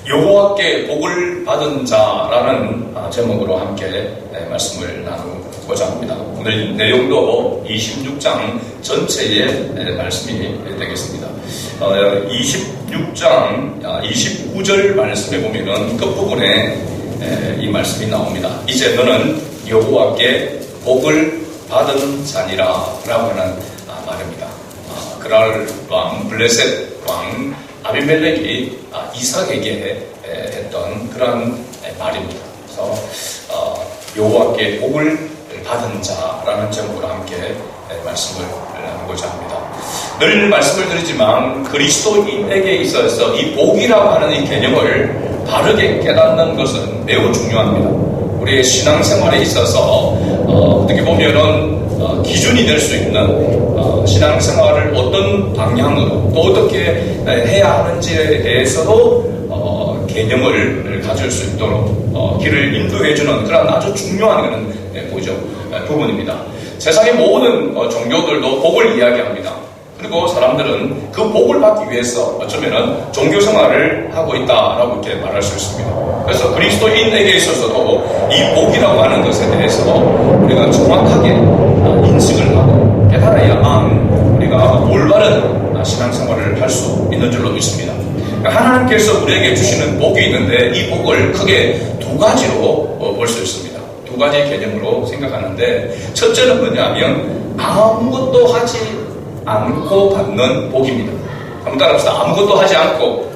여호와께 복을 받은 자라는 제목으로 함께 말씀을 나누고자 합니다. 오늘 내용도 26장 전체의 말씀이 되겠습니다. 26장 29절 말씀에 보면은 끝부분에 이 말씀이 나옵니다. 이제 너는 여호와께 복을 받은 자니라 라고 하는 말입니다. 그랄 왕, 블레셋 왕 아비멜렉이 이삭에게 했던 그런 말입니다. 그래서 여호와께 복을 받은 자라는 제목으로 함께 말씀을 나누고자 합니다. 늘 말씀을 드리지만 그리스도인에게 있어서 이 복이라고 하는 이 개념을 바르게 깨닫는 것은 매우 중요합니다. 우리의 신앙생활에 있어서 어떻게 보면은 기준이 될 수 있는 신앙생활을 어떤 방향으로 또 어떻게 해야 하는지에 대해서도 개념을 가질 수 있도록 길을 인도해주는 그런 아주 중요한 부분입니다. 세상의 모든 종교들도 복을 이야기합니다. 그리고 사람들은 그 복을 받기 위해서 어쩌면은 종교생활을 하고 있다라고 이렇게 말할 수 있습니다. 그래서 그리스도인에게 있어서도 이 복이라고 하는 것에 대해서 우리가 정확하게 인식을 하고 깨달아야만 우리가 올바른 신앙생활을 할 수 있는 줄로 믿습니다. 하나님께서 우리에게 주시는 복이 있는데 이 복을 크게 두 가지로 볼 수 있습니다. 두 가지 개념으로 생각하는데 첫째는 뭐냐면 아무것도 하지 않고 받는 복입니다. 한번 따라합시다. 아무것도 하지 않고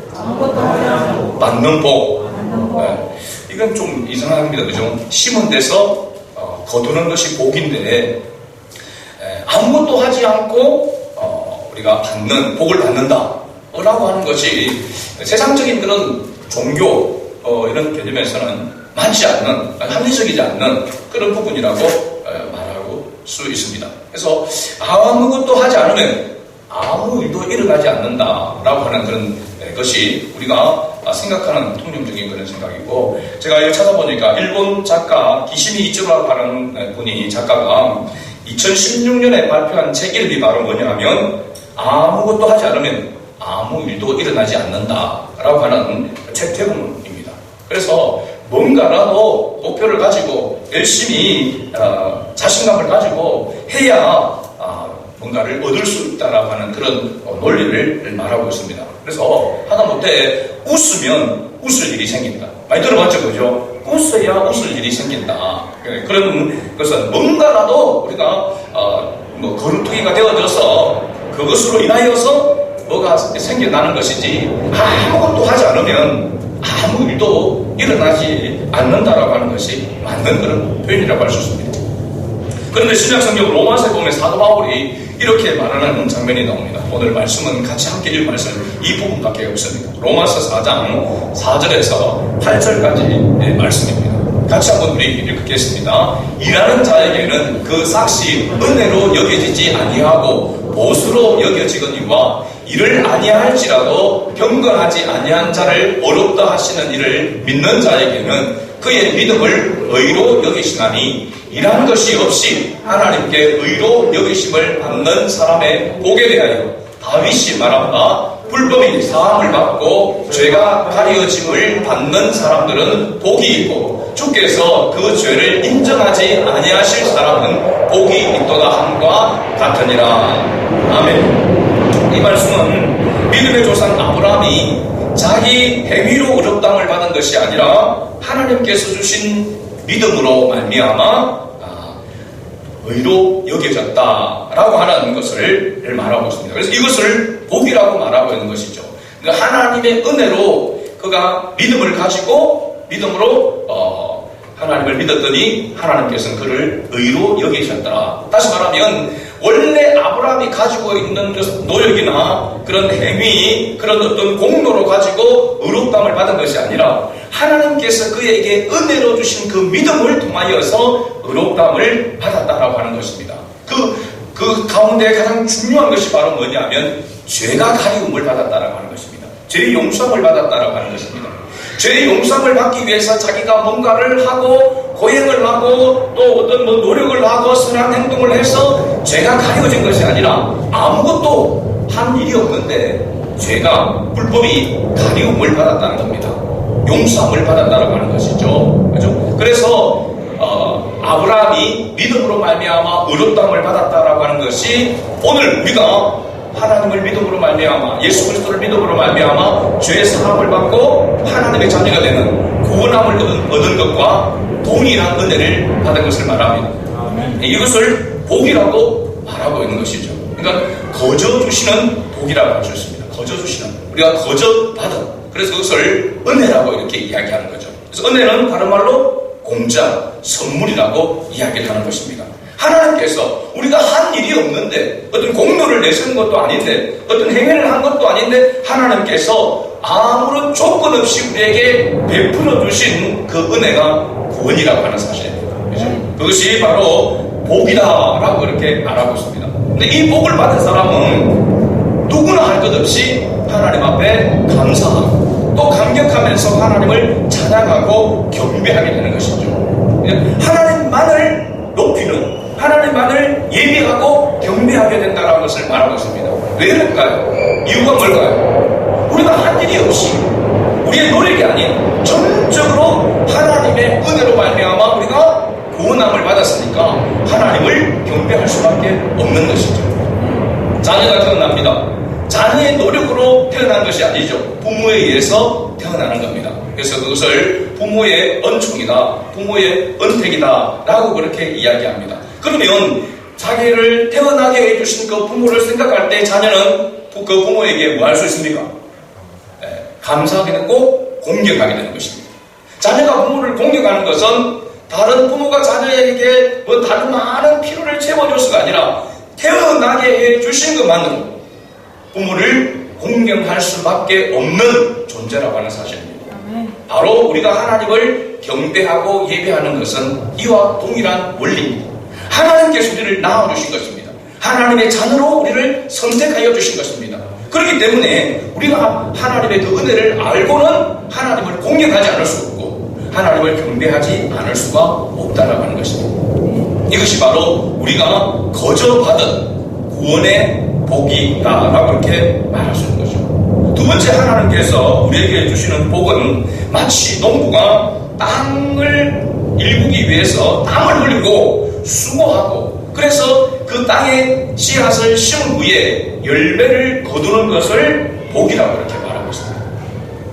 받는 복. 이건 좀 이상합니다. 그죠? 심은 데서 거두는 것이 복인데 아무것도 하지 않고 우리가 복을 받는다 라고 하는 것이 세상적인 그런 종교 이런 개념에서는 맞지 않는, 합리적이지 않는 그런 부분이라고 말하고 수 있습니다. 그래서 아무것도 하지 않으면 아무 일도 일어나지 않는다라고 하는 그런 것이 우리가 생각하는 통념적인 그런 생각이고, 제가 이거 찾아보니까 일본 작가 기시미 이츠루라고 하는 분이 작가가 2016년에 발표한 책 이름이 바로 뭐냐면 아무것도 하지 않으면 아무 일도 일어나지 않는다라고 하는 책 제목입니다. 그래서 뭔가라도 목표를 가지고 열심히 자신감을 가지고 해야 뭔가를 얻을 수 있다라고 하는 그런 논리를 말하고 있습니다. 그래서 하다못해 웃으면 웃을 일이 생긴다. 많이 들어봤죠, 그죠? 웃어야 웃을 일이 생긴다. 그런 것은 뭔가라도 우리가 거루투기가 되어져서 그것으로 인하여서 뭐가 생겨나는 것이지 아무것도 하지 않으면 아무 일도 일어나지 않는다라고 하는 것이 맞는 그런 표현이라고 할 수 있습니다. 그런데 신약성경 로마서에 보면 사도 바울이 이렇게 말하는 장면이 나옵니다. 오늘 말씀은 같이 함께 읽을 말씀 이 부분밖에 없습니다. 로마서 4장 4절에서 8절까지 말씀입니다. 같이 한번 우리 읽겠습니다. 일하는 자에게는 그 삭시 은혜로 여겨지지 아니하고 보수로 여겨지거니와 이를 아니할지라도 경건하지 아니한 자를 어렵다 하시는 이를 믿는 자에게는 그의 믿음을 의로 여기시나니 일하는 것이 없이 하나님께 의로 여기심을 받는 사람의 복에 대하여 다윗이 말한다. 불법이 사함을 받고 죄가 가려짐을 받는 사람들은 복이 있고 주께서 그 죄를 인정하지 아니하실 사람은 복이 있도다 함과 같으니라. 아멘. 이 말씀은 믿음의 조상 아브라함이 자기 행위로 의롭다함을 받은 것이 아니라 하나님께서 주신 믿음으로 말미암아 의로 여겨졌다라고 하는 것을 말하고 있습니다. 그래서 이것을 복이라고 말하고 있는 것이죠. 그러니까 하나님의 은혜로 그가 믿음을 가지고 믿음으로 하나님을 믿었더니 하나님께서는 그를 의로 여기셨더라. 다시 말하면 원래 아브라함이 가지고 있는 노력이나 그런 행위, 그런 어떤 공로로 가지고 의롭다함을 받은 것이 아니라 하나님께서 그에게 은혜로 주신 그 믿음을 통하여서 의롭다함을 받았다라고 하는 것입니다. 그 가운데 가장 중요한 것이 바로 뭐냐면 죄가 가리움을 받았다라고 하는 것입니다. 죄의 용서를 받았다라고 하는 것입니다. 죄의 용서를 받기 위해서 자기가 뭔가를 하고 고행을 하고 또 어떤 노력을 하고 선한 행동을 해서 죄가 가려진 것이 아니라 아무것도 한 일이 없는데 죄가 불법이 가리움을 받았다는 겁니다. 용서함을 받았다라고 하는 것이죠. 그죠? 그래서 아브라함이 믿음으로 말미암아 의롭다함을 받았다라고 하는 것이 오늘 우리가 하나님을 믿음으로 말미암아 예수 그리스도를 믿음으로 말미암아 죄의 사함을 받고 하나님의 자녀가 되는 구원함을 얻은 것과 동일한 은혜를 받은 것을 말합니다. 이것을 복이라고 말하고 있는 것이죠. 그러니까 거저 주시는 복이라고 할 수 있습니다. 거저 주시는, 우리가 거저 받은, 그래서 그것을 은혜라고 이렇게 이야기하는 거죠. 그래서 은혜는 다른 말로 공짜, 선물이라고 이야기를 하는 것입니다. 하나님께서 우리가 한 일이 없는데, 어떤 공로를 내세운 것도 아닌데, 어떤 행위를 한 것도 아닌데, 하나님께서 아무런 조건 없이 우리에게 베풀어 주신 그 은혜가 구원이라고 하는 사실입니다. 그렇죠? 그것이 바로 복이다라고 이렇게 말하고 있습니다. 근데 이 복을 받은 사람은 누구나 할 것 없이 하나님 앞에 감사하고 또 감격하면서 하나님을 찬양하고 경배하게 되는 것이죠. 하나님만을 높이는, 하나님만을 예배하고 경배하게 된다는 것을 말하고 있습니다. 왜 그럴까요? 이유가 뭘까요? 우리가 한 일이 없이 우리의 노력이 아닌 전적으로 하나님의 은혜로 말미암아 우리가 구원함을 받았으니까 하나님을 경배할 수밖에 없는 것이죠. 자녀가 태어납니다. 자녀의 노력으로 태어난 것이 아니죠. 부모에 의해서 태어나는 겁니다. 그래서 그것을 부모의恩宠이다, 부모의 은택이다 라고 그렇게 이야기합니다. 그러면 자기를 태어나게 해주신 그 부모를 생각할 때 자녀는 그 부모에게 뭐 할 수 있습니까? 감사하게 되고 공경하게 되는 것입니다. 자녀가 부모를 공경하는 것은 다른 부모가 자녀에게 뭐 다른 많은 필요를 채워줘서가 아니라 태어나게 해주신 것만으로 부모를 공경할 수밖에 없는 존재라고 하는 사실입니다. 바로 우리가 하나님을 경배하고 예배하는 것은 이와 동일한 원리입니다. 하나님께서 우리를 낳아주신 것입니다. 하나님의 자녀로 우리를 선택하여 주신 것입니다. 그렇기 때문에 우리가 하나님의 그 은혜를 알고는 하나님을 공경하지 않을 수 없고 하나님을 경배하지 않을 수가 없다라고 하는 것입니다. 이것이 바로 우리가 거저 받은 구원의 복이다라고 이렇게 말할 수 있는 거죠. 두 번째, 하나님께서 우리에게 주시는 복은 마치 농부가 땅을 일구기 위해서 땀을 흘리고 수고하고 그래서 그 땅에 씨앗을 심은 후에 열매를 거두는 것을 복이라고 이렇게 말하고 있습니다.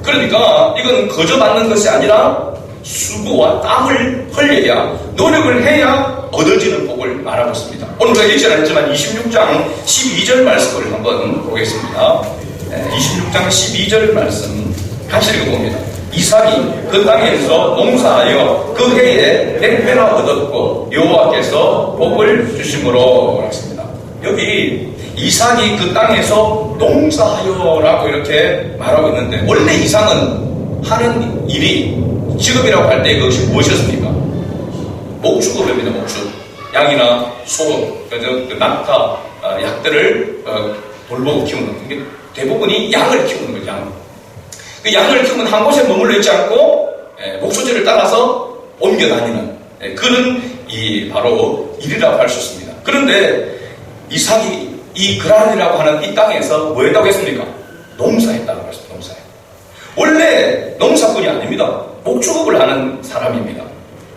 그러니까 이건 거저 받는 것이 아니라 수고와 땀을 흘려야, 노력을 해야 얻어지는 복을 말하고 있습니다. 오늘 우리가 읽지 않았지만 26장 12절 말씀을 한번 보겠습니다. 26장 12절 말씀 같이 읽어봅니다. 이삭이 그 땅에서 농사하여 그 해에 100배나 얻었고 여호와께서 복을 주심으로 했습니다. 여기 이삭이 그 땅에서 농사하여라고 이렇게 말하고 있는데, 원래 이삭은 하는 일이, 직업이라고 할 때 그것이 무엇이었습니까? 목축업입니다. 목축. 양이나 소, 그 낙타, 약들을 돌보고 키우는, 대부분이 양을 키우는 거죠. 양. 그 양을 키우면 한 곳에 머물러 있지 않고 목소지를 따라서 옮겨 다니는 그런 바로 일이라고 할 수 있습니다. 그런데 이삭이 이 그란이라고 하는 이 땅에서 뭐 했다고 했습니까? 농사했다고 했습니다. 농사해. 원래 농사꾼이 아닙니다. 목축업을 하는 사람입니다.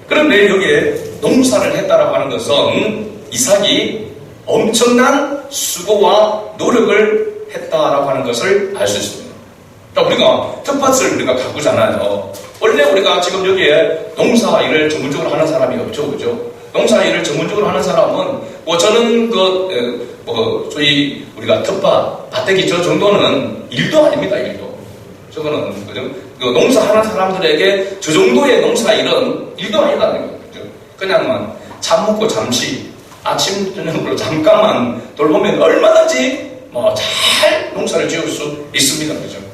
그런데 여기에 농사를 했다라고 하는 것은 이삭이 엄청난 수고와 노력을 했다라고 하는 것을 알 수 있습니다. 우리가 텃밭을 우리가 가꾸잖아요. 원래 우리가 지금 여기에 농사 일을 전문적으로 하는 사람이 없죠, 그죠? 농사 일을 전문적으로 하는 사람은 저는 저희 우리가 텃밭, 밭대기 저 정도는 일도 아닙니다, 일도. 저거는 그죠? 농사하는 사람들에게 저 정도의 농사 일은 일도 아니다는 거죠. 그냥만 잠 먹고 잠시 아침 저녁으로 잠깐만 돌보면 얼마든지 잘 농사를 지을 수 있습니다, 그죠?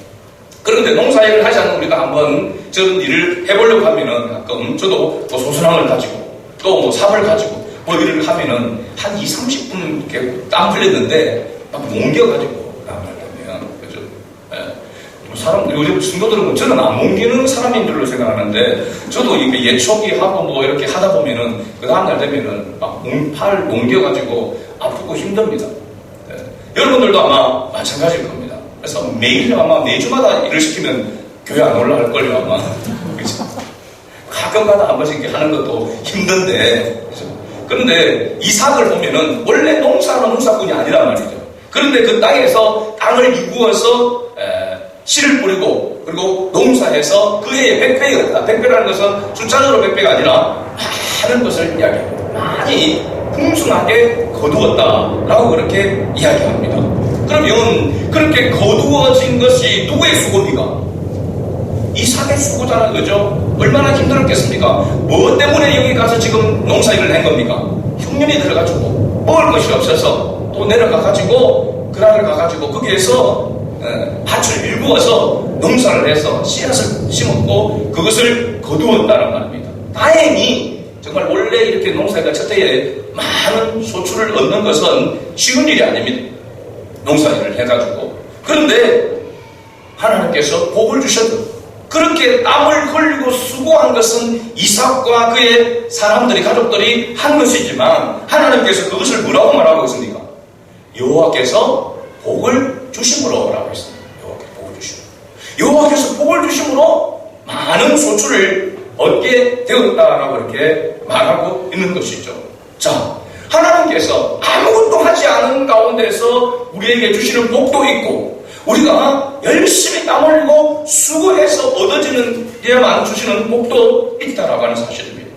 그런데 농사일을 하지 않는 우리가 한번 저런 일을 해보려고 하면은 가끔 저도 소순항을 가지고 또 삽을 가지고 일을 하면은 한 20-30분 이렇게 땀 흘렸는데 막 뭉겨가지고 땀을 흘리면, 그죠? 사람, 요즘 친구들은 저는 안 뭉기는 사람인 줄로 생각하는데 저도 이게 예초기 하고 이렇게 하다 보면은 그 다음날 되면은 막 팔 뭉겨가지고 아프고 힘듭니다. 여러분들도 아마 마찬가지일 겁니다. 그래서 매일 아마 매주마다 일을 시키면 교회 안 올라갈걸요, 아마. 그죠? 가끔가다 한 번씩 하는 것도 힘든데, 그죠? 그런데 이삭을 보면은 원래 농사꾼이 아니란 말이죠. 그런데 그 땅에서 땅을 이구어서 씨를 뿌리고 그리고 농사해서 그 해에 100배였다. 100배라는 것은 숫자적으로 100배가 아니라 많은 것을 이야기합니다. 많이 풍성하게 거두었다라고 그렇게 이야기합니다. 그러면 그렇게 거두어진 것이 누구의 수고입니까? 이삭의 수고자라는 거죠. 얼마나 힘들었겠습니까? 뭐 때문에 여기 가서 지금 농사일을 한 겁니까? 흉년이 들어가지고 먹을 것이 없어서 또 내려가가지고 그랄을 가가지고 거기에서 밭을 일구어서 농사를 해서 씨앗을 심었고 그것을 거두었다는 말입니다. 다행히 정말 원래 이렇게 농사가 첫 해에 많은 소출을 얻는 것은 쉬운 일이 아닙니다. 농사일을 해가지고. 그런데 하나님께서 복을 주셨다. 그렇게 땀을 흘리고 수고한 것은 이삭과 그의 사람들이, 가족들이 한 것이지만 하나님께서 그것을 뭐라고 말하고 있습니까? 여호와께서 복을 주심으로라고 했습니다. 여호와께서 복을 주심으로 많은 소출을 얻게 되었다라고 이렇게 말하고 있는 것이죠. 자, 하나님께서 아무것도 하지 않은 가운데서 우리에게 주시는 복도 있고 우리가 열심히 땀 흘리고 수고해서 얻어지는 데만 주시는 복도 있다라고 하는 사실입니다.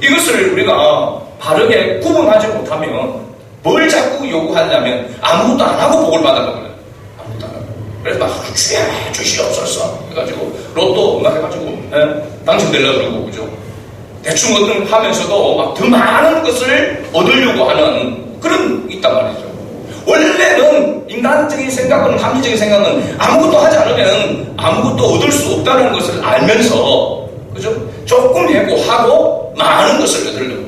이것을 우리가 바르게 구분하지 못하면 뭘 자꾸 요구하냐면 아무것도 안 하고 복을 받아가는 거예요. 아무것도 안 하고. 그래서 막 주시옵소서 해가지고 로또 막 해가지고 당첨되려고 그러고 그죠. 대충 어떤 하면서도 막 더 많은 것을 얻으려고 하는 그런 있단 말이죠. 원래는 인간적인 생각은, 합리적인 생각은 아무것도 하지 않으면 아무것도 얻을 수 없다는 것을 알면서, 그죠? 조금 해고 많은 것을 얻으려고.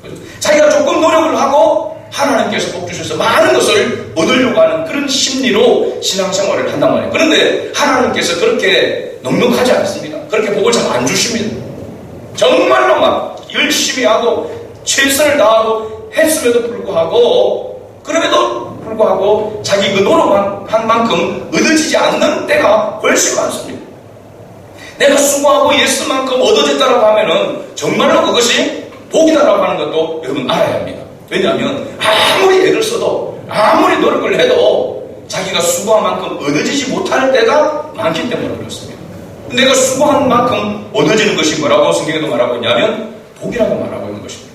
그죠? 자기가 조금 노력을 하고 하나님께서 복 주셔서 많은 것을 얻으려고 하는 그런 심리로 신앙생활을 한단 말이에요. 그런데 하나님께서 그렇게 넉넉하지 않습니다. 그렇게 복을 잘 안 주십니다. 정말로 막 열심히 하고 최선을 다하고 했음에도 불구하고 그럼에도 불구하고 자기 그 노력한 만큼 얻어지지 않는 때가 훨씬 많습니다. 내가 수고하고 예수만큼 얻어졌다라고 하면은 정말로 그것이 복이다라고 하는 것도 여러분 알아야 합니다. 왜냐하면 아무리 애를 써도 아무리 노력을 해도 자기가 수고한 만큼 얻어지지 못할 때가 많기 때문에 그렇습니다. 내가 수고한 만큼 얻어지는 것이 뭐라고 성경에도 말하고 있냐면 복이라고 말하고 있는 것입니다.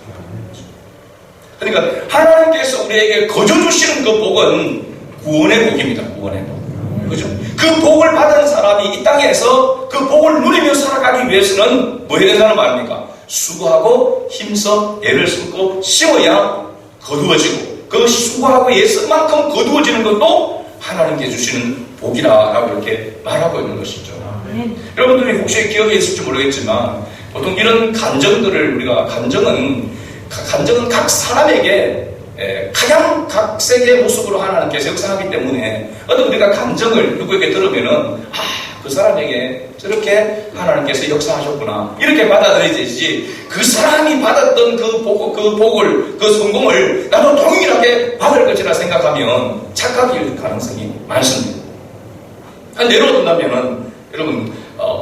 그러니까 하나님께서 우리에게 거저 주시는 그 복은 구원의 복입니다. 구원의 복. 그죠? 그 복을 받은 사람이 이 땅에서 그 복을 누리며 살아가기 위해서는 뭐 해야 된다는 말입니까? 수고하고 힘써 애를 쏟고 심어야 거두어지고 그 수고하고 애쓴만큼 거두어지는 것도 하나님께 주시는 복이라고 이렇게 말하고 있는 것이죠. 여러분들이 혹시 기억에 있을지 모르겠지만 보통 이런 간정들을 우리가 간정은 각 사람에게 가장 각색의 모습으로 하나님께서 역사하기 때문에 어떤 우리가 간정을 누구에게 들으면은 그 사람에게 저렇게 하나님께서 역사하셨구나 이렇게 받아들여지지 그 사람이 받았던 그 복을 그 성공을 나도 동일하게 받을 것이라 생각하면 착각일 가능성이 많습니다. 예로 든다면은 여러분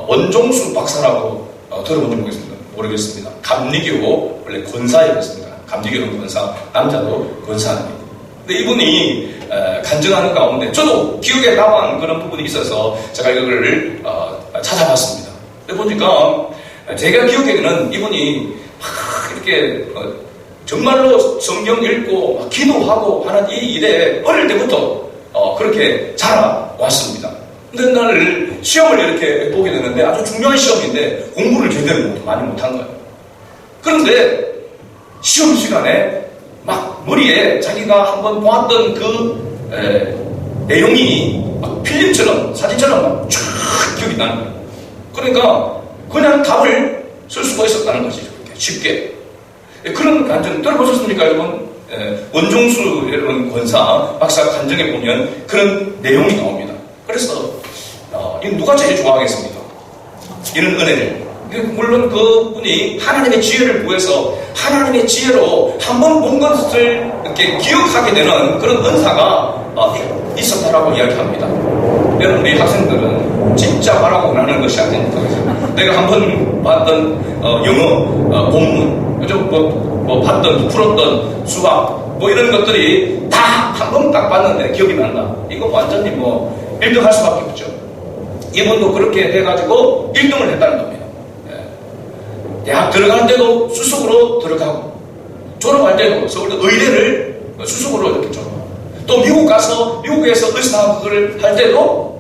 원종수 박사라고 들어본 적 모르겠습니다. 감리교 원래 권사였습니다. 감리교는 권사, 남자도 권사입니다. 근데 이분이 간증하는 가운데 저도 기억에 남은 그런 부분이 있어서 제가 이거를 찾아봤습니다. 근데 보니까 제가 기억에는 이분이 이렇게 정말로 성경 읽고 기도하고 하는 이 일에 어릴 때부터 그렇게 자라왔습니다. 근데 날 시험을 이렇게 보게 되는데 아주 중요한 시험인데 공부를 제대로 많이 못한 거예요. 그런데 시험 시간에 막 머리에 자기가 한번 보았던 그 내용이 막 필름처럼 사진처럼 막 쫙 기억이 나는 거예요. 그러니까 그냥 답을 쓸 수가 있었다는 것이죠. 쉽게. 그런 간증 들어보셨습니까 여러분? 원종수 여러분 권사 박사 간증에 보면 그런 내용이 나옵니다. 그래서 이건 누가 제일 좋아하겠습니까? 이런 은혜를. 물론 그분이 하나님의 지혜를 구해서 하나님의 지혜로 한 번 본 것을 이렇게 기억하게 되는 그런 은사가 있었다라고 이야기합니다. 여러분, 우리 학생들은 진짜 바라고 원하는 것이 아닙니까? 내가 한번 봤던 영어 본문, 그죠? 뭐 봤던, 풀었던 수학, 뭐 이런 것들이 다 한 번 딱 봤는데 기억이 난다. 이거 완전히 뭐 1등 할 수밖에 없죠. 이분도 그렇게 해가지고 1등을 했다는 겁니다. 대학 들어갈 때도 수석으로 들어가고, 졸업할 때도 서울대 의대를 수석으로 이렇게 졸업하고, 또 미국 가서 미국에서 의사학을 할 때도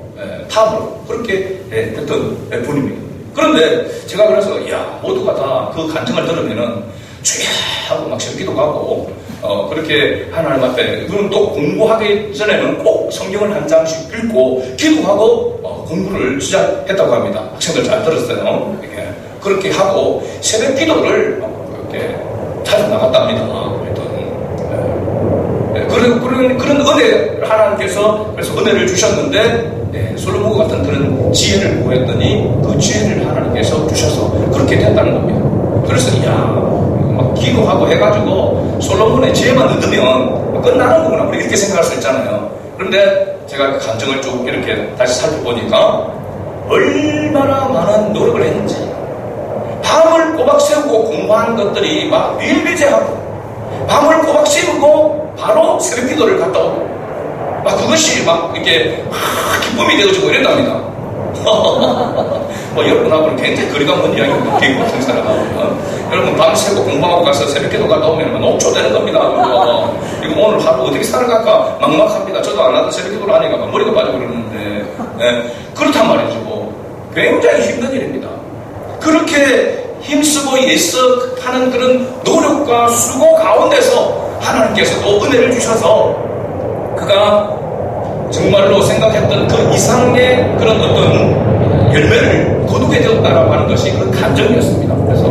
탑으로 그렇게 했던 분입니다. 그런데 제가 그래서 모두가 다 그 간증을 들으면은 주야 하고 막 기도 가고 그렇게 하나님 앞에, 그럼 또 공부하기 전에는 꼭 성경을 한 장씩 읽고 기도하고 공부를 시작했다고 합니다. 학생들 잘 들었어요. 그렇게 하고 새벽 기도를 이렇게 자주 나갔답니다. 그런 은혜를 하나님께서 그래서 은혜를 주셨는데, 솔로몬과 같은 그런 지혜를 구했더니 그 지혜를 하나님께서 주셔서 그렇게 됐다는 겁니다. 그래서 막 기도하고 해가지고 솔로몬의 지혜만 얻으면 끝나는 거구나, 우리 이렇게 생각할 수 있잖아요. 그런데 제가 그 감정을 쭉 이렇게 다시 살펴보니까 얼마나 많은 노력을 했는지, 밤을 꼬박 세우고 공부한 것들이 막 비일비재하고, 밤을 꼬박 세우고 바로 새벽 기도를 갔다 오고, 막 그것이 막 이렇게 기쁨이 되어지고 이랬답니다. 여러분하고는 굉장히 거리가 먼 이야기입니다. 비행 같은 사람하고. 여러분 밤새고 공부하고 가서 새벽 기도 갔다 오면 녹초되는 겁니다. 이거 오늘 하루 어떻게 살아갈까 막막합니다. 저도 안 하던 새벽 기도를 하니까 머리가 빠지고 그러는데, 그렇단 말이죠. 굉장히 힘든 일입니다. 그렇게 힘쓰고 애써하는 그런 노력과 수고 가운데서 하나님께서 또 은혜를 주셔서 그가 정말로 생각했던 그 이상의 그런 어떤 열매를 거두게 되었다라고 하는 것이 그 간정이었습니다. 그래서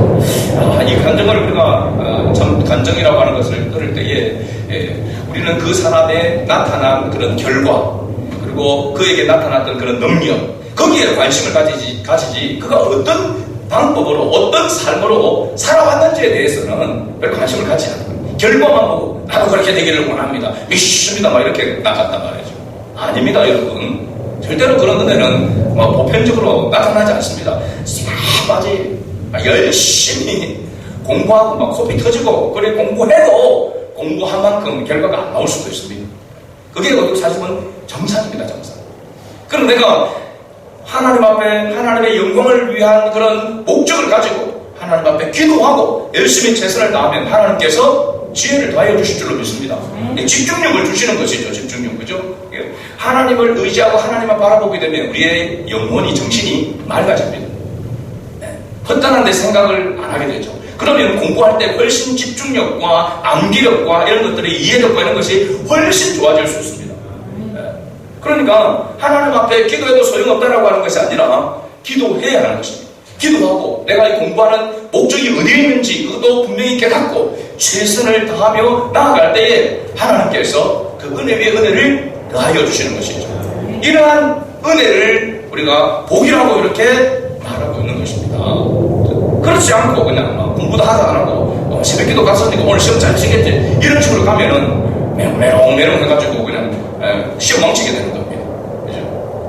이 간정을 우리가 참 간정이라고 하는 것을 들을 때에 우리는 그 사람에 나타난 그런 결과, 그리고 그에게 나타났던 그런 능력, 거기에 관심을 가지지 그가 어떤 방법으로 어떤 삶으로 살아왔는지에 대해서는 별 관심을 갖지 않는 거예요. 결과만 보고 나도 그렇게 되기를 원합니다, 믿습니다, 막 이렇게 나갔단 말이죠. 아닙니다, 여러분. 절대로 그런 은혜는 보편적으로 나타나지 않습니다. 싸바지 열심히 공부하고 막 코피 터지고 그래 공부해도 공부한 만큼 결과가 안 나올 수도 있습니다. 그게 사실은 정상입니다, 정상. 그럼 내가 하나님 앞에 하나님의 영광을 위한 그런 목적을 가지고 하나님 앞에 기도하고 열심히 최선을 다하면 하나님께서 지혜를 더하여 주실 줄로 믿습니다. 집중력을 주시는 것이죠. 집중력, 그죠? 하나님을 의지하고 하나님만 바라보게 되면 우리의 영혼이, 정신이 맑아집니다. 헛단한 데 생각을 안 하게 되죠. 그러면 공부할 때 훨씬 집중력과 암기력과 이런 것들의 이해력과 이런 것이 훨씬 좋아질 수 있습니다. 그러니까 하나님 앞에 기도해도 소용없다라고 하는 것이 아니라 기도해야 하는 것입니다. 기도하고 내가 이 공부하는 목적이 어디에 있는지 그것도 분명히 깨닫고 최선을 다하며 나아갈 때에 하나님께서 그 은혜 위에 은혜를 더하여 주시는 것이죠. 이러한 은혜를 우리가 복이라고 이렇게 말하고 있는 것입니다. 그렇지 않고 그냥 공부도 하도 안 하고 새벽기도 갔으니까 오늘 시험 잘 치겠지 이런 식으로 가면은 메롱메롱 해가지고 그냥 시험 망치게 되는 겁니다. 그죠?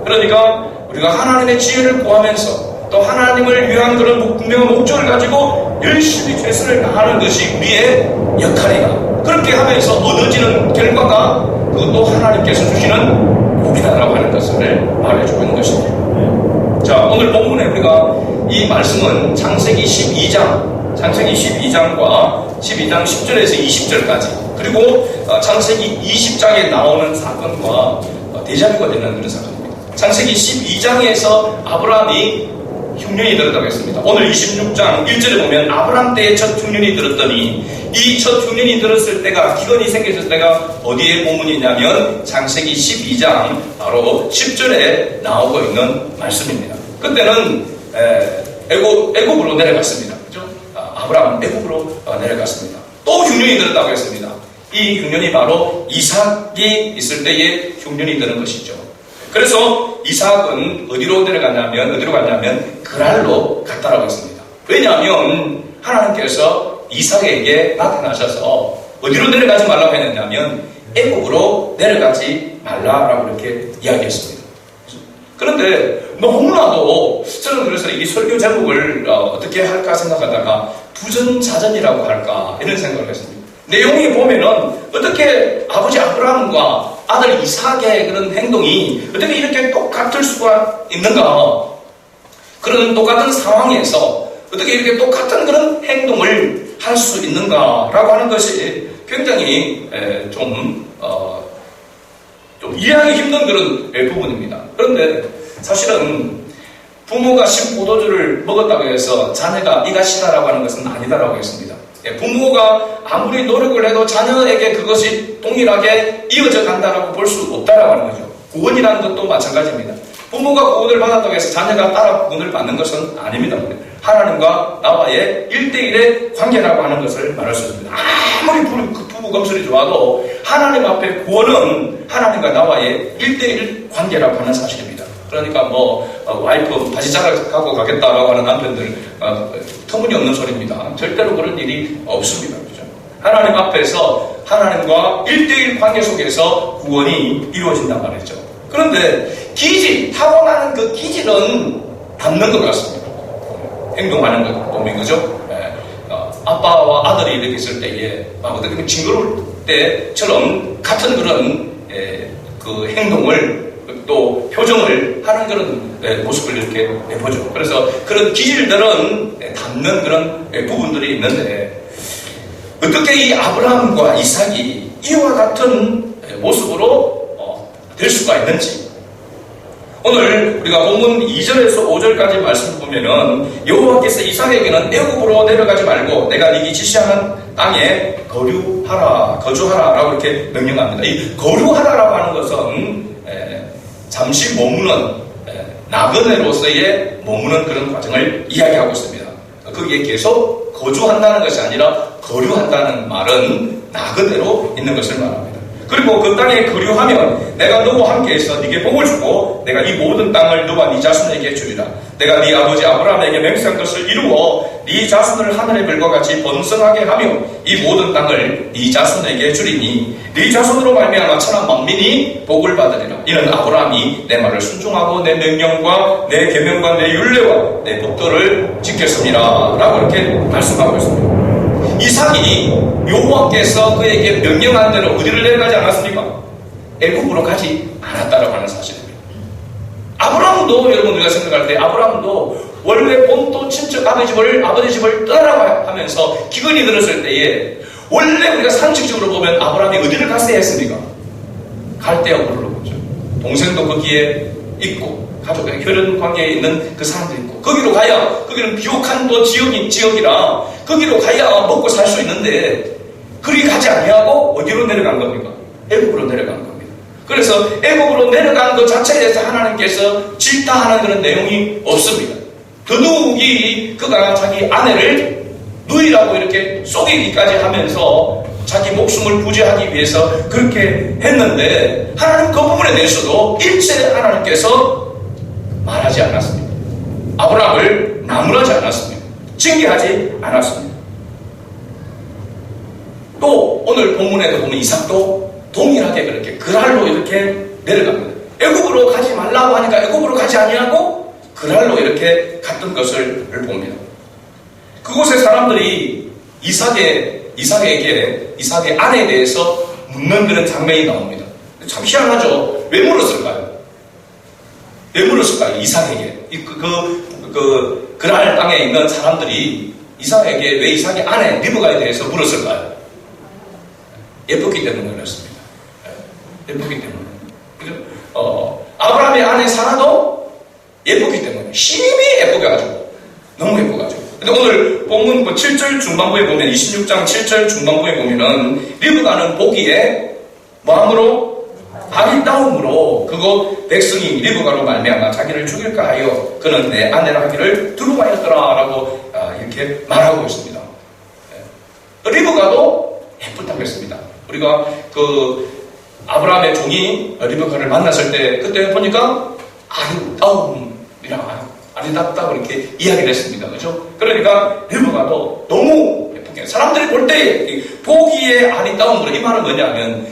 그러니까 우리가 하나님의 지혜를 구하면서 또 하나님을 위한 그런 분명한 목적을 가지고 열심히 최선을 다하는 것이 우리의 역할이다. 그렇게 하면서 얻어지는 결과가 그것도 하나님께서 주시는 복이다라고 하는 것을 말해주고 있는 것입니다. 자, 오늘 본문에 우리가 이 말씀은 창세기 12장과 12장 10절에서 20절까지 그리고 창세기 20장에 나오는 사건과 대자뷰가 되는 그런 사건입니다. 창세기 12장에서 아브라함이 흉년이 들었다고 했습니다. 오늘 26장 1절에 보면 아브라함 때에 첫 흉년이 들었더니 이 첫 흉년이 들었을 때가 기근이 생겼을 때가 어디에 본문이냐면 창세기 12장 바로 10절에 나오고 있는 말씀입니다. 그때는 애굽으로 내려갔습니다. 그죠? 아브라함은 애굽으로 내려갔습니다. 또 흉년이 들었다고 했습니다. 이 흉년이 바로 이삭이 있을 때의 흉년이 드는 것이죠. 그래서 이삭은 어디로 갔냐면 그랄로 갔다라고 했습니다. 왜냐하면 하나님께서 이삭에게 나타나셔서 어디로 내려가지 말라고 했느냐면 애굽으로 내려가지 말라라고 이렇게 이야기했습니다. 그런데 너무나도 저는 그래서 이 설교 제목을 어떻게 할까 생각하다가 부전자전이라고 할까 이런 생각을 했습니다. 내용이 보면은 어떻게 아버지 아브라함과 아들 이삭의 그런 행동이 어떻게 이렇게 똑같을 수가 있는가, 그런 똑같은 상황에서 어떻게 이렇게 똑같은 그런 행동을 할 수 있는가라고 하는 것이 굉장히 좀 이해하기 힘든 그런 부분입니다. 그런데 사실은 부모가 신포도주를 먹었다고 해서 자녀가 이가시다라고 하는 것은 아니다라고 했습니다. 부모가 아무리 노력을 해도 자녀에게 그것이 동일하게 이어져 간다라고 볼 수 없다라고 하는 거죠. 구원이라는 것도 마찬가지입니다. 부모가 구원을 받았다고 해서 자녀가 따라 구원을 받는 것은 아닙니다. 하나님과 나와의 1대1의 관계라고 하는 것을 말할 수 있습니다. 아무리 부부 검술이 좋아도 하나님 앞에 구원은 하나님과 나와의 1대1 관계라고 하는 사실입니다. 그러니까 와이프 바지 자락하고 가겠다라고 하는 남편들 터무니없는 소리입니다. 절대로 그런 일이 없습니다. 그렇죠? 하나님 앞에서 하나님과 1대1 관계 속에서 구원이 이루어진단 말이죠. 그런데 타고나는 그 기질은 닮는 것 같습니다. 행동하는 것 보면, 그죠? 아빠와 아들이 이렇게 있을 때에 어떻게 징그러울 때처럼 같은 그런 그 행동을 또 표정을 하는 그런 모습을 이렇게 보죠. 그래서 그런 기질들은 닮는 그런 부분들이 있는데, 어떻게 이 아브라함과 이삭이 이와 같은 모습으로 될 수가 있는지, 오늘 우리가 본문 2절에서 5절까지 말씀을 보면은 여호와께서 이삭에게는 애굽으로 내려가지 말고 내가 네게 지시하는 땅에 거주하라 라고 이렇게 명령합니다. 이 거주하라라고 하는 것은 잠시 머무는, 나그네로서의 머무는 그런 과정을 이야기하고 있습니다. 거기에 계속 거주한다는 것이 아니라 거류한다는 말은 나그네로 있는 것을 말합니다. 그리고 그 땅에 거류하면 내가 너와 함께해서 네게 복을 주고 내가 이 모든 땅을 너와 네 자손에게 주리라. 내가 네 아버지 아브라함에게 맹세한 것을 이루어 네 자손을 하늘의 별과 같이 번성하게 하며 이 모든 땅을 네 자손에게 주리니 네 자손으로 말미암아 천한 만민이 복을 받으리라. 이는 아브라함이 내 말을 순종하고 내 명령과 내 계명과 내 율례와 내 법도를 지켰습니다 라고 이렇게 말씀하고 있습니다. 이삭이 여호와께서 그에게 명령한 대로 어디를 내려가지 않았습니까? 애굽으로 가지 않았다라고 하는 사실입니다. 아브라함도, 여러분 우리가 생각할 때 아브라함도 원래 본토 친척 아버지 집을 떠나라고 하면서 기근이 들었을 때에 원래 우리가 상식적으로 보면 아브라함이 어디를 갔어야 했습니까? 갈대아 우르로 보죠. 동생도 거기에 있고 가족의 혈연 관계에 있는 그 사람도 있고, 거기로 가야, 거기는 비옥한 또 지역이라 거기로 가야 먹고 살 수 있는데 그리 가지 아니하고 어디로 내려간 겁니까? 애굽으로 내려간 겁니다. 그래서 애굽으로 내려간 것 자체에 대해서 하나님께서 질타하는 그런 내용이 없습니다. 더더욱이 그가 자기 아내를 누이라고 이렇게 속이기까지 하면서 자기 목숨을 부지하기 위해서 그렇게 했는데 하나님 그 부분에 대해서도 일체 하나님께서 말하지 않았습니다. 아브라함을 나무라지 않았습니다. 징계하지 않았습니다. 또 오늘 본문에도 보면 이삭도 동일하게 그렇게 그랄로 이렇게 내려갑니다. 애굽으로 가지 말라고 하니까 애굽으로 가지 아니하고 그랄로 이렇게 갔던 것을 봅니다. 그곳의 사람들이 이삭의 아내에 대해서 묻는 그런 장면이 나옵니다. 참 희한하죠. 왜 물었을까요? 이삭에게 그랄 땅에 있는 사람들이 이삭에게 왜 이삭의 아내 리브가에 대해서 물었을까요? 예뻤기 때문에 그렇습니다. 예뻤기 때문에. 아브라함의 아내 사라도 예뻤기 때문에, 힘이 예뻐가지고, 너무 예뻐가지고. 근데 오늘 본문 7절 중반부에 보면, 26장 7절 중반부에 보면은 리브가는 보기에 마음으로 아리따움으로 그곳 백성이 리브가로 말미암아 자기를 죽일까 하여 그는 내 아내라 하기를 두려워하였더라라고 이렇게 말하고 있습니다. 리브가도 예쁘다고 했습니다. 우리가 그 아브라함의 종이 리브가를 만났을 때 그때 보니까 아리답다고 이렇게 이야기를 했습니다. 그렇죠? 그러니까 리브가도 너무 예쁘게, 사람들이 볼 때 보기에 아리따움으로, 이 말은 뭐냐면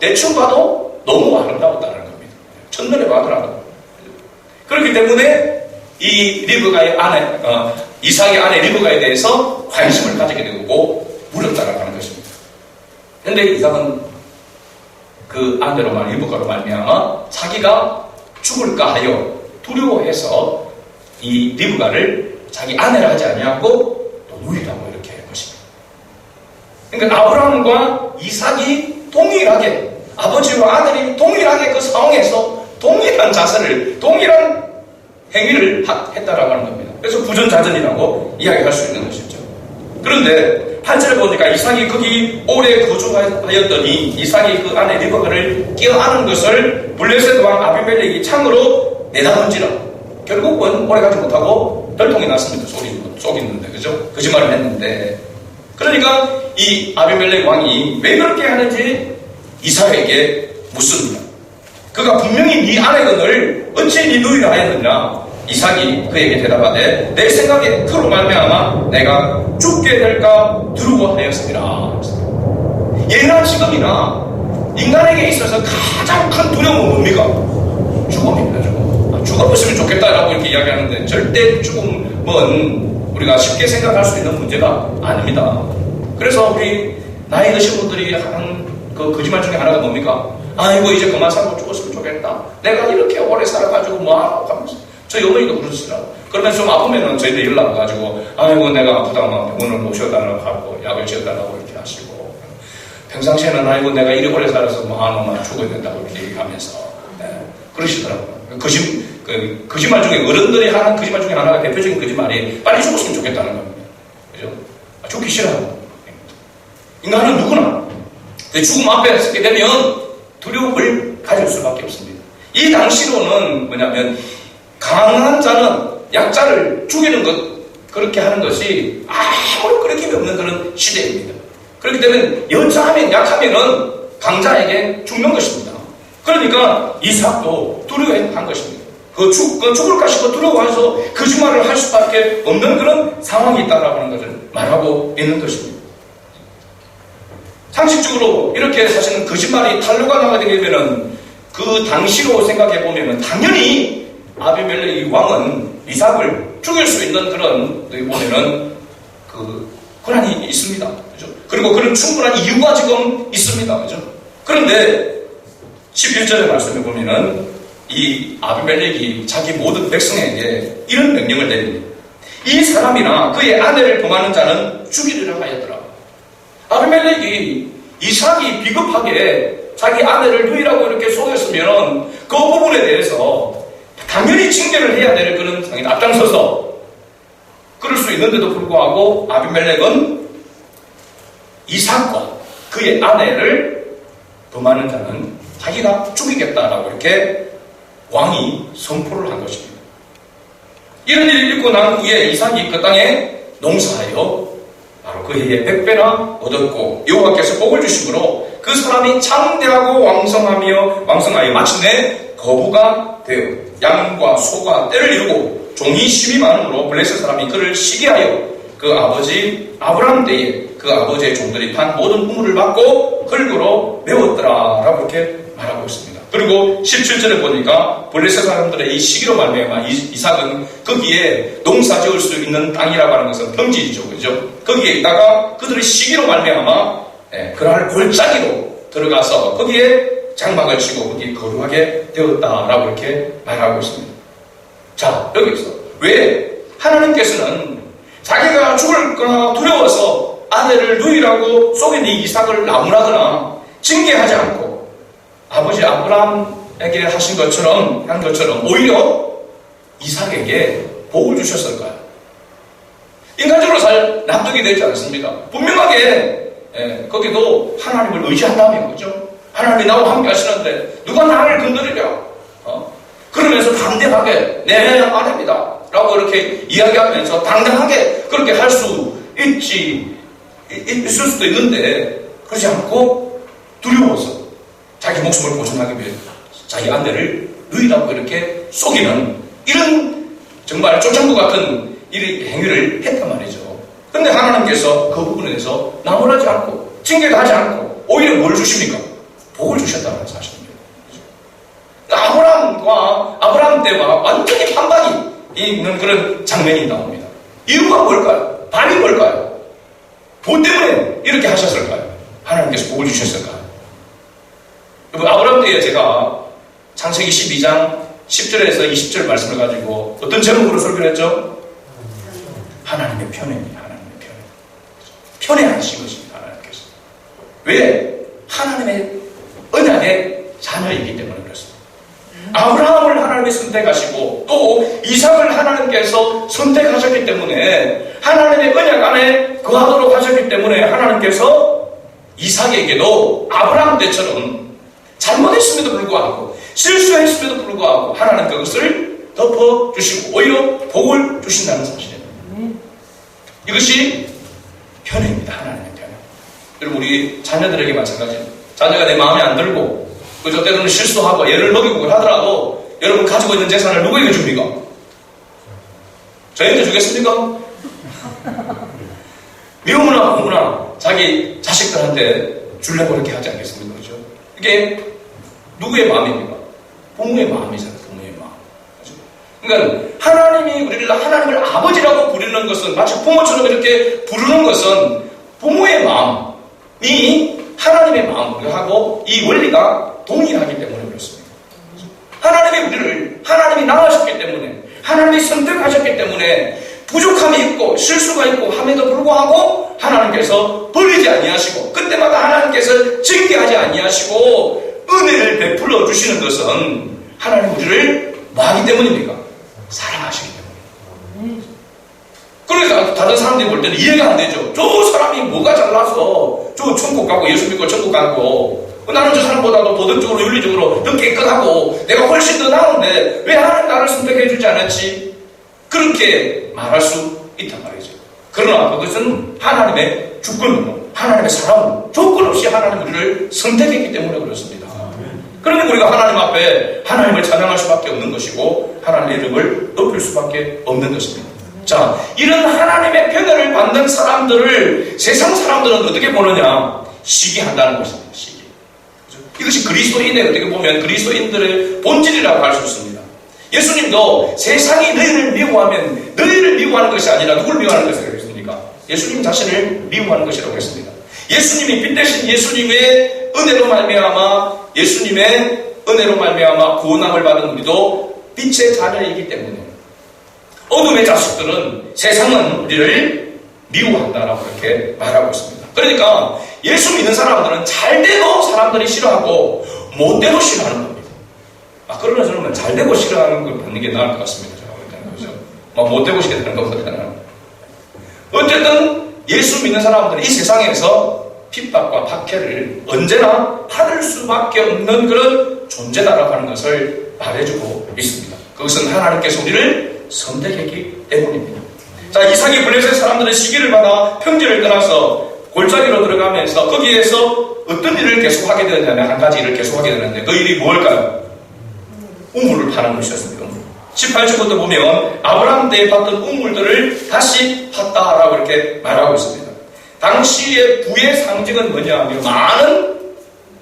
대충 봐도 너무 아름다웠다는 겁니다. 첫눈에 반하더라고요. 그렇기 때문에 이 리브가의 아내, 이삭의 아내 리브가에 대해서 관심을 가지게 되고 물었다라고 하는 것입니다. 그런데 이삭은 그 아내로 리브가로 말미암아 자기가 죽을까 하여 두려워해서 이 리브가를 자기 아내라 하지 아니하고 또 누이라고 이렇게 한 것입니다. 그러니까 아브라함과 이삭이 동일하게 아버지와 아들이 동일하게 그 상황에서 동일한 자세를 동일한 행위를 했다라고 하는 겁니다. 그래서 부전자전이라고 이야기할 수 있는 것이죠. 그런데 8절에 보니까 이삭이 거기 오래 거주하였더니 이삭이 그 아내 리브가를 껴안은 것을 블레셋 왕 아비멜렉이 창으로 내다던지라. 결국은 오래 가지 못하고 별통이 났습니다. 속이는데, 그죠? 거짓말을 했는데. 그러니까 이 아비멜렉 왕이 왜 그렇게 하는지 이삭에게 묻습니다. 그가 분명히 네 아내거늘 어찌 네 누이라 하였느냐? 이삭이 그에게 대답하되 내 생각에 그로 말미암아 내가 죽게 될까 두려워하였습니다. 예나 지금이나 인간에게 있어서 가장 큰 두려움은 뭡니까? 죽음입니다. 죽어보시면 좋겠다라고 이렇게 이야기하는데 절대 죽음은 우리가 쉽게 생각할 수 있는 문제가 아닙니다. 그래서 우리 나이 드신 분들이 하는 그 거짓말 중에 하나가 뭡니까? 아이고 이제 그만 살고 죽었으면 좋겠다. 내가 이렇게 오래 살아가지고 뭐하라고 하면서 저희 어머니도 그러시더라고요. 그러면 좀 아프면은 저희들 연락 와가지고 아이고 내가 아프다면 오늘 모셔달라고 하고 약을 지어달라고 이렇게 하시고 평상시에는 아이고 내가 이리 오래 살아서 뭐하노만 죽어야 된다고 이렇게 얘기하면서 그러시더라고요. 거짓말 중에 어른들이 하는 거짓말 중에 하나가 대표적인 거짓말이 빨리 죽었으면 좋겠다는 겁니다. 그죠? 죽기 싫어요. 인간은 누구나 죽음 앞에 서게 되면 두려움을 가질 수밖에 없습니다. 이 당시로는 뭐냐면 강한 자는 약자를 죽이는 것 그렇게 하는 것이 아무런 끄러김이 없는 그런 시대입니다. 그렇기 때문에 여차하면 약하면은 강자에게 죽는 것입니다. 그러니까 이삭도 두려워한 것입니다. 죽을까 싶어 두려워해서 거짓말을 할 수밖에 없는 그런 상황이 있다라고 하는 것을 말하고 있는 것입니다. 상식적으로 이렇게 사실은 거짓말이 탄로가 나가게 되면은 그 당시로 생각해 보면은 당연히 아비멜렉 왕은 이삭을 죽일 수 있는 그런 보면은 그 권한이 있습니다. 그죠? 그리고 그런 충분한 이유가 지금 있습니다. 그죠? 그런데 11절의 말씀에 보면은 이 아비멜렉이 자기 모든 백성에게 이런 명령을 내립니다. 이 사람이나 그의 아내를 범하는 자는 죽이리라 하였더라. 아비멜렉이 이삭이 비겁하게 자기 아내를 누이라고 이렇게 속였으면 그 부분에 대해서 당연히 징계를 해야 될 그런 상황이 앞장서서 그럴 수 있는데도 불구하고 아비멜렉은 이삭과 그의 아내를 범하는 자는 자기가 죽이겠다라고 이렇게 왕이 선포를 한 것입니다. 이런 일을 읽고 난 후에 이삭이 그 땅에 농사하여 바로 그 해에 100배나 얻었고 여호와께서 복을 주심으로 그 사람이 장대하고 왕성하여 마침내 거부가 되어 양과 소가 떼를 이루고 종이 심이 많으므로 블레셋 사람이 그를 시기하여 그 아버지 아브라함 때에 그 아버지의 종들이 판 모든 우물을 받고 흙으로 메웠더라 라고 이렇게 말하고 있습니다. 그리고 17절에 보니까 블레셋 사람들의 이 시기로 말미암아 이삭은 거기에 농사 지을 수 있는 땅이라고 하는 것은 평지이죠. 그죠? 거기에 있다가 그들의 시기로 말미암아 그날 골짜기로 들어가서 거기에 장막을 치고 거기에 거류하게 되었다라고 이렇게 말하고 있습니다. 자, 여기서 왜 하나님께서는 자기가 죽을까 두려워서 아내를 누이라고 속인 이 이삭을 나무라거나 징계하지 않고 아버지 아브라함에게 한 것처럼 오히려 이삭에게 복을 주셨을까요? 인간적으로 잘 납득이 되지 않습니다. 분명하게 거기도 하나님을 의지한다면 그죠? 하나님이 나와 함께 하시는데 누가 나를 건드리랴? 그러면서 담대하게 내 아내입니다 라고 이렇게 이야기하면서 당당하게 그렇게 할 수 있을 수도 있는데 그렇지 않고 두려워서 자기 목숨을 보존하기 위해 자기 아내를 누이라고 이렇게 속이는 이런 정말 쫓창구 같은 이 행위를 했단 말이죠. 그런데 하나님께서 그 부분에 대해서 나무라지 않고 징계도 하지 않고 오히려 뭘 주십니까? 복을 주셨다는 사실입니다. 아브라함 때와 완전히 반박이 있는 그런 장면이 나옵니다. 이유가 뭘까요? 반이 뭘까요? 뭐 때문에 이렇게 하셨을까요? 하나님께서 복을 주셨을까요? 여러분, 아브라함 때에 제가 창세기 12장 10절에서 20절 말씀을 가지고 어떤 제목으로 설교를 했죠? 하나님의 편애입니다. 하나님의 편애. 편애하신 것입니다. 하나님께서. 왜? 하나님의 언약의 자녀이기 때문에 그렇습니다. 아브라함을 하나님이 선택하시고 또 이삭을 하나님께서 선택하셨기 때문에 하나님의 언약 안에 거하도록 하셨기 때문에 하나님께서 이삭에게도 아브라함 때처럼 잘못했음에도 불구하고 실수했음에도 불구하고 하나님 그것을 덮어주시고 오히려 복을 주신다는 사실입니다. 이것이 편애입니다. 하나님의 편애. 여러분, 우리 자녀들에게 마찬가지입니다. 자녀가 내 마음에 안 들고 그저 때로는 실수하고 얘를 먹이고 하더라도 여러분 가지고 있는 재산을 누구에게 줍니까? 저희한테 주겠습니까? 미우나 부모나 자기 자식들한테 주려고 그렇게 하지 않겠습니까? 그렇죠? 이게 누구의 마음입니까? 부모의 마음이잖아요. 부모의 마음. 그렇죠? 그러니까 하나님이 우리를 하나님을 아버지라고 부르는 것은 마치 부모처럼 이렇게 부르는 것은 부모의 마음이 하나님의 마음하고 이 원리가 동일하기 때문에 그렇습니다. 하나님이 낳으셨기 때문에 하나님이 선택하셨기 때문에 부족함이 있고 실수가 있고 함에도 불구하고 하나님께서 버리지 아니하시고 그때마다 하나님께서 징계하지 아니하시고 은혜를 베풀어 주시는 것은 하나님 우리를 뭐하기 때문입니까? 사랑하시기 때문에. 그러니까 다른 사람들이 볼 때는 이해가 안 되죠. 저 사람이 뭐가 잘나서 저 천국 가고 예수 믿고 천국 가고 나는 저 사람보다도 도덕적으로 윤리적으로 더 깨끗하고 내가 훨씬 더 나은데 왜 하나님 나를 선택해 주지 않았지? 그렇게 말할 수 있단 말이죠. 그러나 그것은 하나님의 주권으로 하나님의 사랑으로 조건 없이 하나님 우리를 선택했기 때문에 그렇습니다. 그러니 우리가 하나님 앞에 하나님을 찬양할 수밖에 없는 것이고 하나님의 이름을 높일 수밖에 없는 것입니다. 자, 이런 하나님의 편애를 받는 사람들을 세상 사람들은 어떻게 보느냐? 시기한다는 것입니다. 시기. 이것이 그리스도인의 어떻게 보면 그리스도인들의 본질이라고 할 수 있습니다. 예수님도 세상이 너희를 미워하면 너희를 미워하는 것이 아니라 누구를 미워하는 것이라고 했습니까? 예수님 자신을 미워하는 것이라고 했습니다. 예수님이 빛 대신 예수님의 은혜로 말미암아 구원함을 받은 우리도 빛의 자녀이기 때문에 어둠의 자식들은 세상은 우리를 미워한다라고 이렇게 말하고 있습니다. 그러니까 예수 믿는 사람들은 잘 돼도 사람들이 싫어하고 못 돼도 싫어하는 겁니다. 그러나 저는 잘 되고 싫어하는 걸 받는 게 나을 것 같습니다. 제가 볼 때는. 그죠? 못 되고 싫어하는 것보다는. 어쨌든 예수 믿는 사람들은 이 세상에서 핍박과 박해를 언제나 받을 수밖에 없는 그런 존재다라고 하는 것을 말해주고 있습니다. 그것은 하나님께서 우리를 선택했기 때문입니다. 자, 이삭이 블레셋 사람들의 시기를 받아 평지를 떠나서 골짜기로 들어가면서 거기에서 어떤 일을 계속하게 되느냐, 한 가지 일을 계속하게 되는데 그 일이 뭘까요? 우물을 파는 것이었습니다. 18절부터 보면 아브라함 때에 팠던 우물들을 다시 팠다라고 이렇게 말하고 있습니다. 당시의 부의 상징은 뭐냐 하면 많은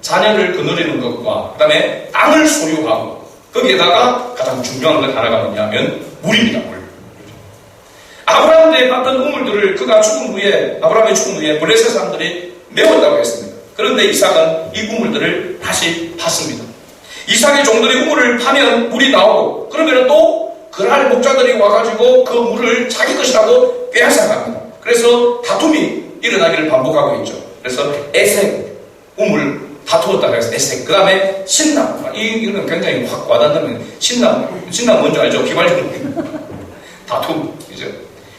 자녀를 거느리는 것과 그 다음에 땅을 소유하고 거기에다가 가장 중요한 것 하나가 뭐냐면 물입니다. 물. 아브라함 때에 팠던 우물들을 그가 아브라함의 죽은 후에 블레셋 사람들이 메웠다고 했습니다. 그런데 이삭은 이 우물들을 다시 팠습니다. 이삭의 종들이 우물을 파면 물이 나오고 그러면 또 그날 목자들이 와가지고 그 물을 자기 것이라고 빼앗아갑니다. 그래서 다툼이 일어나기를 반복하고 있죠. 그래서 에색, 우물 다투었다고 해서 에색, 그 다음에 신남, 이거는 굉장히 확 와닿는 신남 뭔지 알죠? 비발적 다툼이죠.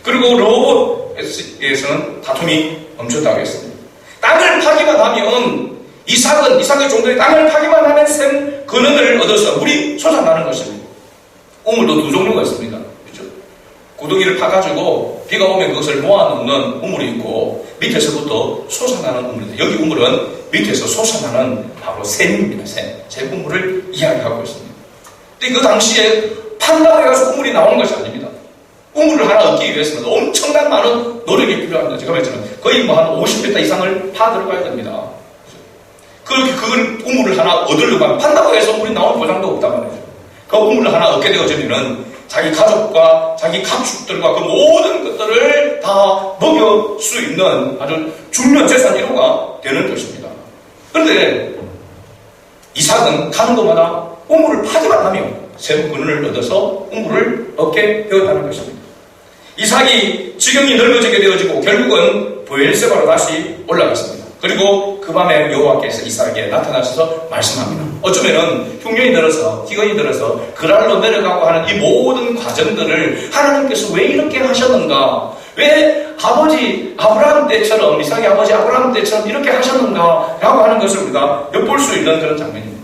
그리고 로봇에서는 다툼이 멈췄다고 했습니다. 땅을 파기만 하면 이삭의 종들이 땅을 파기만 하면 샘 근원을 얻어서 물이 솟아나는 것입니다. 우물도 두 종류가 있습니다. 그렇죠? 구덩이를 파가지고 비가 오면 그것을 모아놓는 우물이 있고 밑에서부터 솟아나는 우물인데 여기 우물은 밑에서 솟아나는 바로 샘입니다. 샘 우물을 이야기하고 있습니다. 근데 그 당시에 판다고 해가지고 우물이 나오는 것이 아닙니다. 우물을 하나 얻기 위해서는 엄청난 많은 노력이 필요합니다. 제가 말했지만 거의 한 50m 이상을 파 들어가야 됩니다. 그렇게 그걸 우물을 하나 얻으려고 하면 판다고 해서 우리 나오는 보장도 없단 말이죠. 그 우물을 하나 얻게 되어지면은 자기 가족과 자기 가축들과 그 모든 것들을 다 먹여 수 있는 아주 중요한 재산 1호가 되는 것입니다. 그런데 이삭은 가는 곳마다 우물을 파기만 하며 샘근을 얻어서 우물을 얻게 되었다는 것입니다. 이삭이 지경이 넓어지게 되어지고 결국은 브엘세바로 다시 올라갔습니다. 그리고 그 밤에 여호와께서 이삭에게 나타나셔서 말씀합니다. 어쩌면은 흉년이 들어서 기근이 들어서 그랄로 내려가고 하는 이 모든 과정들을 하나님께서 왜 이렇게 하셨는가, 왜 아버지 아브라함 때처럼, 이삭의 아버지 아브라함 때처럼 이렇게 하셨는가 라고 하는 것을 우리가 엿볼 수 있는 그런 장면입니다.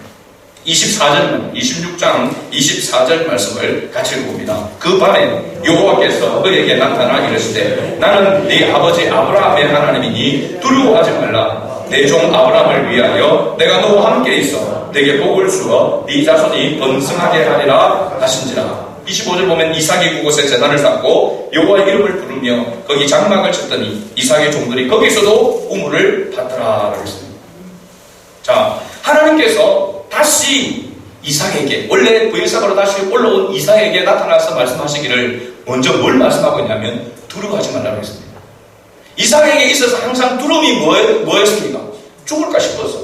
26장 24절 말씀을 같이 읽어봅니다. 그 밤에 여호와께서 그에게 나타나 이르시되 나는 네 아버지 아브라함의 하나님이니 두려워하지 말라. 내 종 아브라함을 위하여 내가 너와 함께 있어 내게 복을 주어 네 자손이 번성하게 하리라 하신지라. 25절 보면 이삭이 그곳에 제단을 쌓고 여호와의 이름을 부르며 거기 장막을 쳤더니 이삭의 종들이 거기서도 우물을 받더라 그랬습니다. 자, 하나님께서 다시 이삭에게, 원래 브엘세바로 다시 올라온 이삭에게 나타나서 말씀하시기를 먼저 뭘 말씀하고 있냐면 두려워하지 말라고 했습니다. 이삭에게 있어서 항상 두려움이 뭐였습니까? 죽을까 싶어서,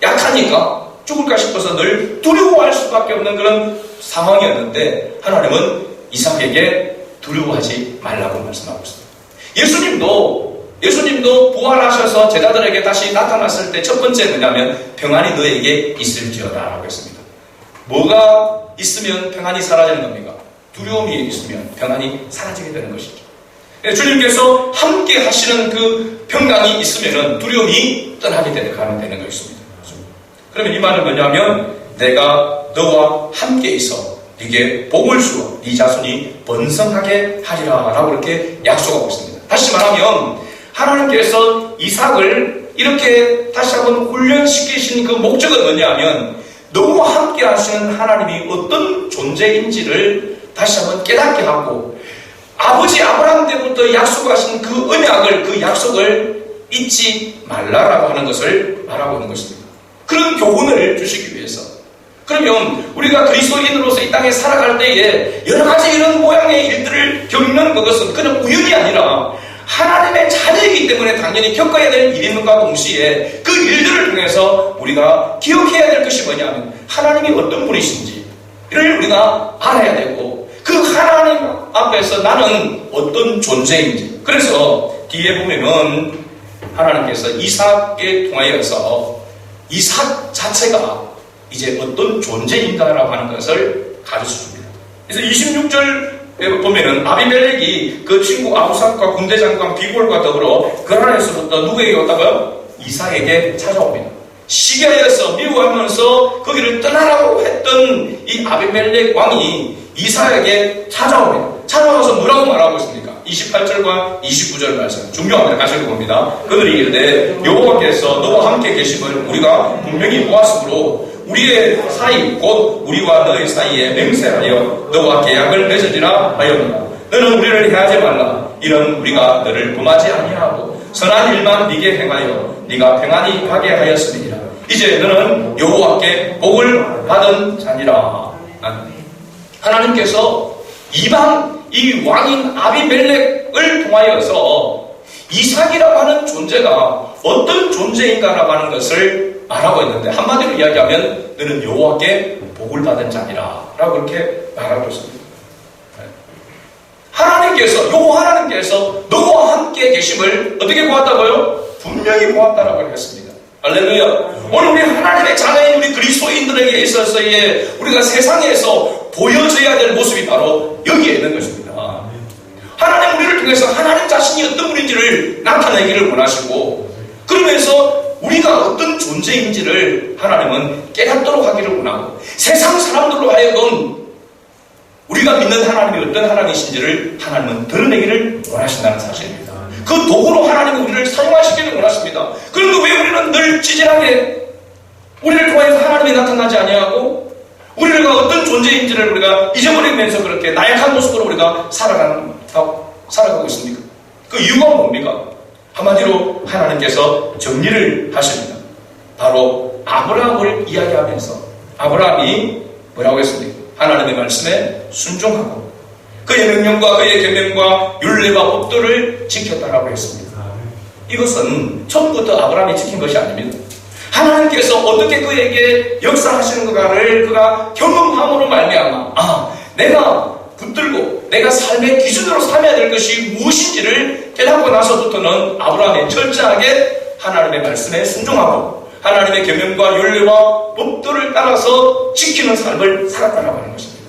약하니까 죽을까 싶어서 늘 두려워할 수밖에 없는 그런 상황이었는데 하나님은 이삭에게 두려워하지 말라고 말씀하고 있습니다. 예수님도 부활하셔서 제자들에게 다시 나타났을 때 첫 번째 뭐냐면 평안이 너에게 있을지어다 라고 했습니다. 뭐가 있으면 평안이 사라지는 겁니까? 두려움이 있으면 평안이 사라지게 되는 것이죠. 주님께서 함께 하시는 그 평강이 있으면 두려움이 떠나게 되는 것입니다. 그러면 이 말은 뭐냐면 내가 너와 함께 있어 네게 복을 주어 네 자손이 번성하게 하리라 라고 이렇게 약속하고 있습니다. 다시 말하면 하나님께서 이삭을 이렇게 다시 한번 훈련시키신 그 목적은 뭐냐면 너와 함께 하시는 하나님이 어떤 존재인지를 다시 한번 깨닫게 하고 아버지 아브라함 때부터 약속하신 그 언약을, 그 약속을 잊지 말라라고 하는 것을 말하고 있는 것입니다. 그런 교훈을 주시기 위해서. 그러면 우리가 그리스도인으로서 이 땅에 살아갈 때에 여러 가지 이런 모양의 일들을 겪는 그것은 그냥 우연이 아니라 하나님의 자녀이기 때문에 당연히 겪어야 될 일임과 동시에 그 일들을 통해서 우리가 기억해야 될 것이 뭐냐면 하나님이 어떤 분이신지를 우리가 알아야 되고 그 하나님 앞에서 나는 어떤 존재인지. 그래서 뒤에 보면은 하나님께서 이삭에 통하여서 이삭 자체가 이제 어떤 존재인가라고 하는 것을 가르쳐줍니다. 그래서 26절 보면은 아비멜렉이 그 친구 아우삭과 군대장관 비골과 더불어 그란에서부터 누구에게 왔다고요? 이삭에게 찾아옵니다. 시기하여서 미워하면서 거기를 떠나라고 했던 이 아비멜렉 왕이 이삭에게 찾아옵니다. 찾아와서 뭐라고 말하고 있습니까? 28절과 29절 말씀 중요합니다. 같이 읽어봅니다. 그들이 이르되 여호와께서 너와 함께 계심을 우리가 분명히 보았으므로 우리의 사이 곧 우리와 너의 사이에 맹세하여 너와 계약을 맺으리라 하였노라. 너는 우리를 해하지 말라. 이런 우리가 너를 범하지 아니하고 선한 일만 네게 행하여 네가 평안히 가게 하였음이니라. 이제 너는 여호와께 복을 받은 자니라. 하나님께서 이방 이 왕인 아비멜렉을 통하여서 이삭이라고 하는 존재가 어떤 존재인가라고 하는 것을 말하고 있는데 한마디로 이야기하면 너는 여호와께 복을 받은 자니라 라고 이렇게 말하고 있습니다. 하나님께서 너와 함께 계심을 어떻게 보았다고요? 분명히 보았다라고 했습니다. 할렐루야. 오늘 우리 하나님의 자녀인 우리 그리스도인들에게 있어서의 우리가 세상에서 보여져야 될 모습이 바로 여기에 있는 것입니다. 하나님 우리를 통해서 하나님 자신이 어떤 분인지를 나타내기를 원하시고 그러면서 우리가 어떤 존재인지를 하나님은 깨닫도록 하기를 원하고 세상 사람들로 하여금 우리가 믿는 하나님이 어떤 하나님이신지를 하나님은 드러내기를 원하신다는 사실입니다. 그 도구로 하나님은 우리를 사용하시기를 원하십니다. 그런데 왜 우리는 늘 찌질하게 우리를 통해서 하나님이 나타나지 아니하고 우리가 어떤 존재인지를 우리가 잊어버리면서 그렇게 나약한 모습으로 우리가 살아가고 있습니까? 그 이유가 뭡니까? 한마디로 하나님께서 정리를 하십니다. 바로 아브라함을 이야기하면서 아브라함이 뭐라고 했습니까? 하나님의 말씀에 순종하고 그의 명령과 그의 계명과 율례와 법도를 지켰다라고 했습니다. 이것은 처음부터 아브라함이 지킨 것이 아닙니다. 하나님께서 어떻게 그에게 역사하시는가를 그가 경험함으로 말미암아 내가 붙들고 내가 삶의 기준으로 삼아야 될 것이 무엇인지를 깨닫고 나서부터는 아브라함이 철저하게 하나님의 말씀에 순종하고 하나님의 계명과 율례와 법도를 따라서 지키는 삶을 살았다라고 하는 것입니다.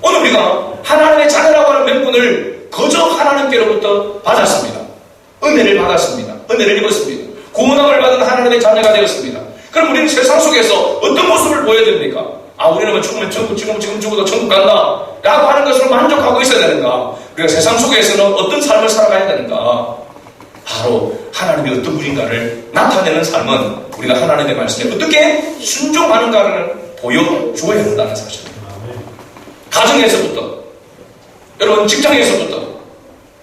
오늘 우리가 하나님의 자녀라고 하는 명분을 거저 하나님께로부터 받았습니다. 은혜를 받았습니다. 은혜를 입었습니다. 구원함을 받은 하나님의 자녀가 되었습니다. 그럼 우리는 세상 속에서 어떤 모습을 보여야 됩니까? 우리는 죽으면 지금 죽어도 천국 간다 라고 하는 것으로 만족하고 있어야 되는가? 우리가 세상 속에서는 어떤 삶을 살아가야 되는가? 바로 하나님이 어떤 분인가를 나타내는 삶은 우리가 하나님의 말씀에 어떻게 순종하는가를 보여줘야 한다는 사실입니다. 가정에서부터, 여러분 직장에서부터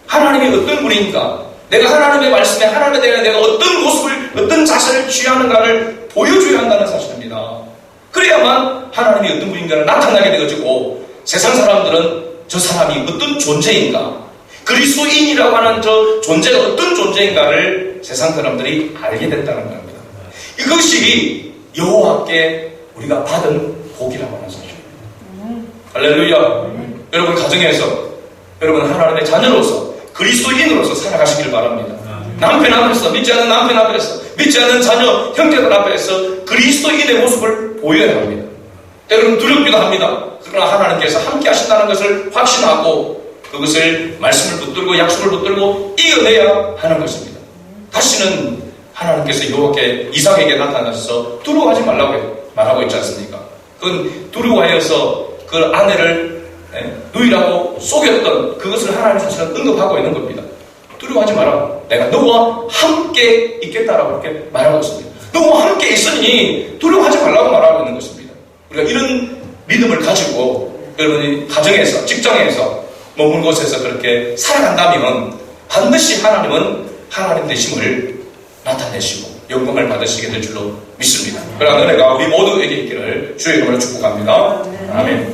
하나님이 어떤 분인가, 내가 하나님의 말씀에 하나님에 대해 내가 어떤 모습을, 어떤 자세를 취하는가를 보여줘야 한다는 사실입니다. 그래야만 하나님이 어떤 분인가를 나타나게 되어지고 세상 사람들은 저 사람이 어떤 존재인가, 그리스도인이라고 하는 저 존재가 어떤 존재인가를 세상 사람들이 알게 됐다는 겁니다. 이것이 여호와께 우리가 받은 복이라고 하는 사실입니다. 할렐루야. 여러분 가정에서 여러분 하나님의 자녀로서 그리스도인으로서 살아가시길 바랍니다. 남편 앞에서, 믿지 않는 남편 앞에서, 믿지 않는 자녀, 형제들 앞에서 그리스도인의 모습을 보여야 합니다. 때로는 두렵기도 합니다. 그러나 하나님께서 함께 하신다는 것을 확신하고 그것을 말씀을 붙들고 약속을 붙들고 이겨내야 하는 것입니다. 다시는 하나님께서 여호와께 이삭에게 나타나셔서 두려워하지 말라고 말하고 있지 않습니까? 그건 두려워하여서 그 아내를 누이라고 속였던 그것을 하나님 자신은 언급하고 있는 겁니다. 두려워하지 마라. 내가 너와 함께 있겠다라고 이렇게 말하고 있습니다. 너와 함께 있으니 두려워하지 말라고 말하고 있는 것입니다. 우리가 이런 믿음을 가지고 여러분이 가정에서, 직장에서, 머문 곳에서 그렇게 살아간다면 반드시 하나님은 하나님 되심을 나타내시고 영광을 받으시게 될 줄로 믿습니다. 그러나 은혜가 우리 모두에게 있기를 주의 이름으로 축복합니다. 아멘.